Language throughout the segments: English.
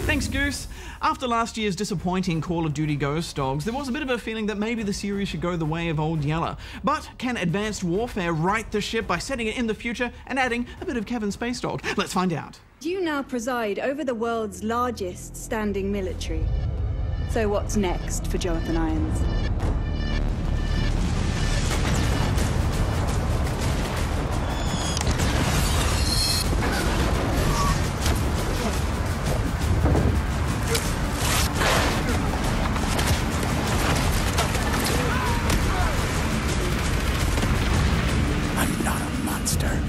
Thanks, Goose. After last year's disappointing Call of Duty Ghost Dogs, there was a bit of a feeling that maybe the series should go the way of Old Yeller. But can Advanced Warfare right the ship by setting it in the future and adding a bit of Kevin Space Dog? Let's find out. You now preside over the world's largest standing military. So what's next for Jonathan Irons? I'm not a monster.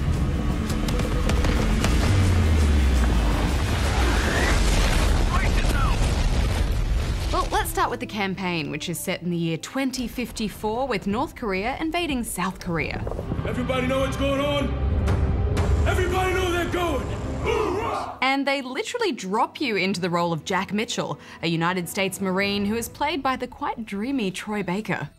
Well, let's start with the campaign, which is set in the year 2054 with North Korea invading South Korea. Everybody know what's going on? Everybody know they're going! Hoorah! And they literally drop you into the role of Jack Mitchell, a United States Marine who is played by the quite dreamy Troy Baker.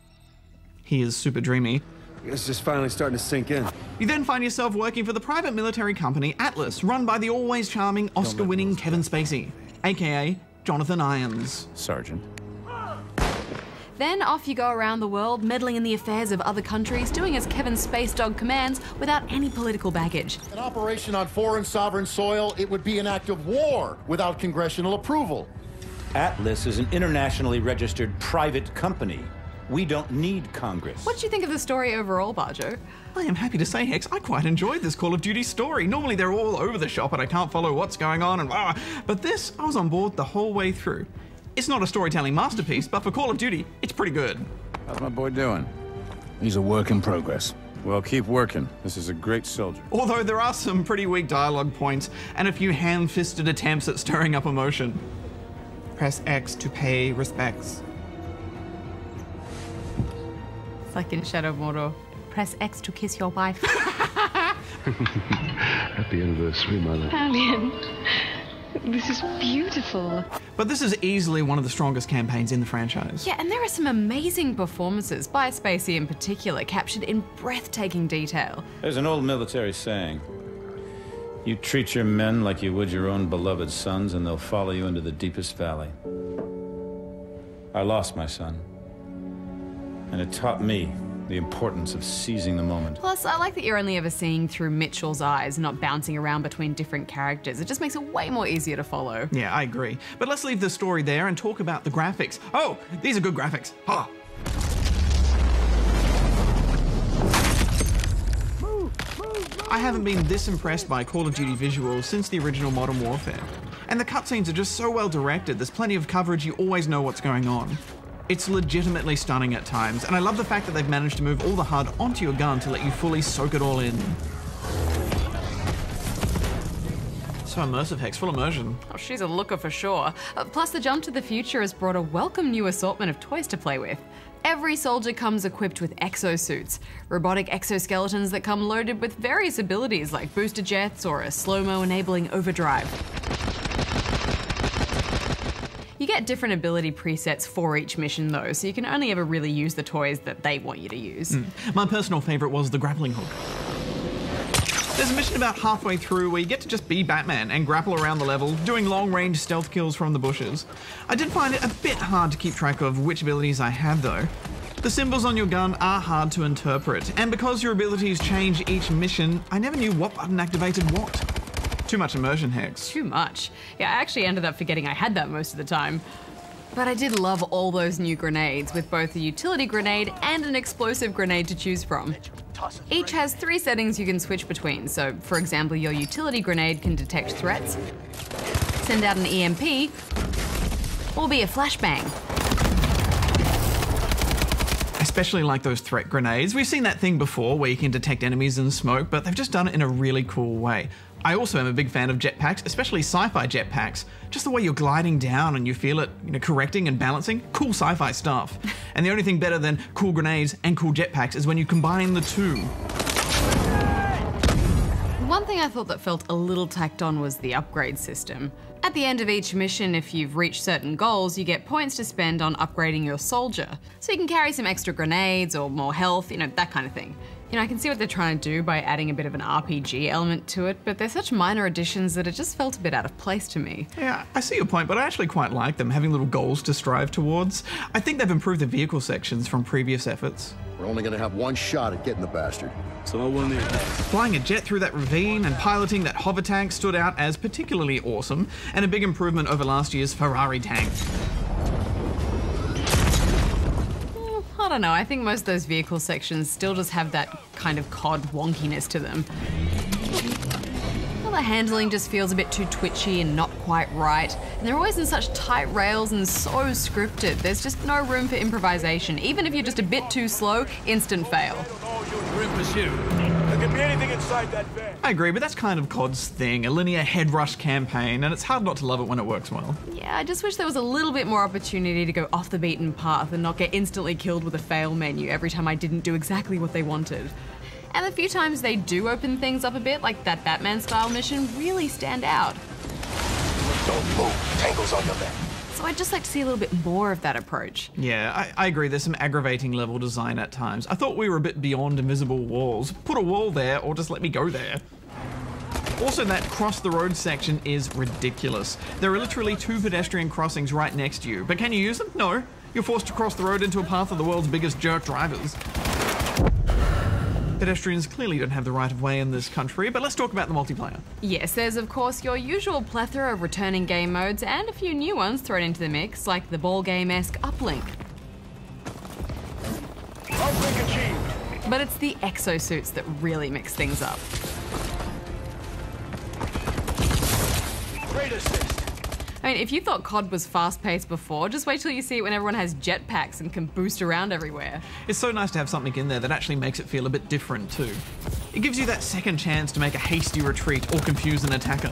He is super dreamy. It's just finally starting to sink in. You then find yourself working for the private military company Atlas, run by the always charming, Oscar-winning Kevin Spacey, aka Jonathan Irons. Sergeant. Then off you go around the world, meddling in the affairs of other countries, doing as Kevin Space Dog commands without any political baggage. An operation on foreign sovereign soil, it would be an act of war without congressional approval. Atlas is an internationally registered private company. We don't need Congress. What do you think of the story overall, Barjo? I am happy to say, Hex, I quite enjoyed this Call of Duty story. Normally they're all over the shop and I can't follow what's going on but this, I was on board the whole way through. It's not a storytelling masterpiece, but for Call of Duty, it's pretty good. How's my boy doing? He's a work in progress. Well, keep working. This is a great soldier. Although there are some pretty weak dialogue points and a few ham-fisted attempts at stirring up emotion. Press X to pay respects. It's like in Shadow of Mordor. Press X to kiss your wife. Happy anniversary, mother. Valiant. This is beautiful. But this is easily one of the strongest campaigns in the franchise. Yeah, and there are some amazing performances, by Spacey in particular, captured in breathtaking detail. There's an old military saying, you treat your men like you would your own beloved sons and they'll follow you into the deepest valley. I lost my son, and it taught me the importance of seizing the moment. Plus, I like that you're only ever seeing through Mitchell's eyes, not bouncing around between different characters. It just makes it way more easier to follow. Yeah, I agree. But let's leave the story there and talk about the graphics. Oh, these are good graphics. Ha! I haven't been this impressed by Call of Duty visuals since the original Modern Warfare. And the cutscenes are just so well directed, there's plenty of coverage, you always know what's going on. It's legitimately stunning at times, and I love the fact that they've managed to move all the HUD onto your gun to let you fully soak it all in. So immersive, Hex, full immersion. Oh, she's a looker for sure. Plus, the jump to the future has brought a welcome new assortment of toys to play with. Every soldier comes equipped with exosuits, robotic exoskeletons that come loaded with various abilities like booster jets or a slow-mo enabling overdrive. You get different ability presets for each mission though, so you can only ever really use the toys that they want you to use. My personal favourite was the grappling hook. There's a mission about halfway through where you get to just be Batman and grapple around the level, doing long-range stealth kills from the bushes. I did find it a bit hard to keep track of which abilities I had though. The symbols on your gun are hard to interpret, and because your abilities change each mission, I never knew what button activated what. Too much immersion, Hex. Too much. Yeah, I actually ended up forgetting I had that most of the time. But I did love all those new grenades, with both a utility grenade and an explosive grenade to choose from. Each has 3 settings you can switch between, so for example your utility grenade can detect threats, send out an EMP, or be a flashbang. I especially like those threat grenades. We've seen that thing before where you can detect enemies in smoke, but they've just done it in a really cool way. I also am a big fan of jetpacks, especially sci-fi jetpacks. Just the way you're gliding down and you feel it, correcting and balancing. Cool sci-fi stuff. And the only thing better than cool grenades and cool jetpacks is when you combine the two. One thing I thought that felt a little tacked on was the upgrade system. At the end of each mission, if you've reached certain goals, you get points to spend on upgrading your soldier. So you can carry some extra grenades or more health, that kind of thing. You know, I can see what they're trying to do by adding a bit of an RPG element to it, but they're such minor additions that it just felt a bit out of place to me. Yeah, I see your point, but I actually quite like them, having little goals to strive towards. I think they've improved the vehicle sections from previous efforts. We're only going to have one shot at getting the bastard. So I won there. Flying a jet through that ravine and piloting that hover tank stood out as particularly awesome, and a big improvement over last year's Ferrari tank. I don't know, I think most of those vehicle sections still just have that kind of COD wonkiness to them. Well, the handling just feels a bit too twitchy and not quite right. And they're always in such tight rails and so scripted. There's just no room for improvisation. Even if you're just a bit too slow, instant fail. There could be anything inside that van. I agree, but that's kind of COD's thing, a linear head rush campaign, and it's hard not to love it when it works well. Yeah, I just wish there was a little bit more opportunity to go off the beaten path and not get instantly killed with a fail menu every time I didn't do exactly what they wanted. And the few times they do open things up a bit, like that Batman-style mission, really stand out. Don't move. Tangle's on your left. So I'd just like to see a little bit more of that approach. Yeah, I agree, there's some aggravating level design at times. I thought we were a bit beyond invisible walls. Put a wall there, or just let me go there. Also, that cross the road section is ridiculous. There are literally 2 pedestrian crossings right next to you, but can you use them? No. You're forced to cross the road into a path of the world's biggest jerk drivers. Pedestrians clearly don't have the right of way in this country, but let's talk about the multiplayer. Yes, there's of course your usual plethora of returning game modes and a few new ones thrown into the mix, like the ball game-esque Uplink. Uplink achieved. But it's the exosuits that really mix things up. Great assist. I mean, if you thought COD was fast-paced before, just wait till you see it when everyone has jetpacks and can boost around everywhere. It's so nice to have something in there that actually makes it feel a bit different too. It gives you that second chance to make a hasty retreat or confuse an attacker.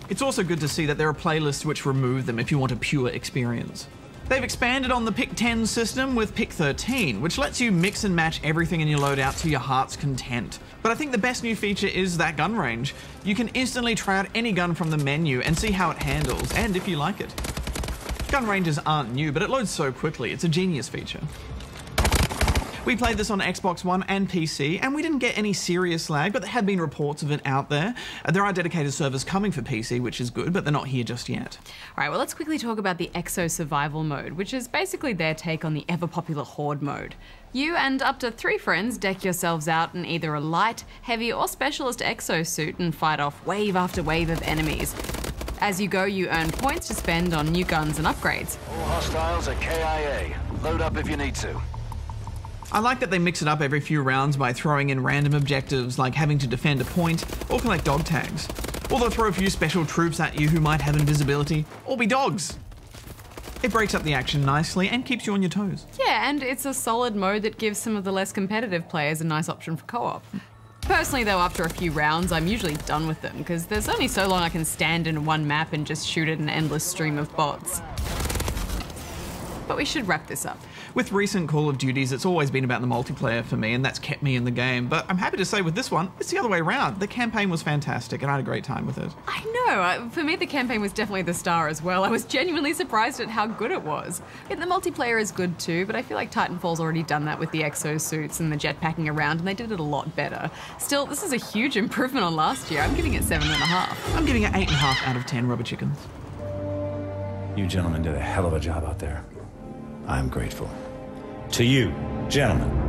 It's also good to see that there are playlists which remove them if you want a pure experience. They've expanded on the Pick 10 system with Pick 13, which lets you mix and match everything in your loadout to your heart's content. But I think the best new feature is that gun range. You can instantly try out any gun from the menu and see how it handles, and if you like it. Gun ranges aren't new, but it loads so quickly, it's a genius feature. We played this on Xbox One and PC, and we didn't get any serious lag, but there have been reports of it out there. There are dedicated servers coming for PC, which is good, but they're not here just yet. All right, well, let's quickly talk about the Exo Survival mode, which is basically their take on the ever-popular Horde mode. You and up to 3 friends deck yourselves out in either a light, heavy, or specialist exosuit and fight off wave after wave of enemies. As you go, you earn points to spend on new guns and upgrades. All hostiles are KIA. Load up if you need to. I like that they mix it up every few rounds by throwing in random objectives like having to defend a point or collect dog tags. Or they'll throw a few special troops at you who might have invisibility or be dogs. It breaks up the action nicely and keeps you on your toes. Yeah, and it's a solid mode that gives some of the less competitive players a nice option for co-op. Personally though, after a few rounds, I'm usually done with them because there's only so long I can stand in one map and just shoot at an endless stream of bots. But we should wrap this up. With recent Call of Duties, it's always been about the multiplayer for me, and that's kept me in the game. But I'm happy to say with this one, it's the other way around. The campaign was fantastic, and I had a great time with it. I know. For me, the campaign was definitely the star as well. I was genuinely surprised at how good it was. And the multiplayer is good too, but I feel like Titanfall's already done that with the exosuits and the jetpacking around, and they did it a lot better. Still, this is a huge improvement on last year. I'm giving it 7.5. I'm giving it 8.5 out of 10 rubber chickens. You gentlemen did a hell of a job out there. I'm grateful. To you, gentlemen.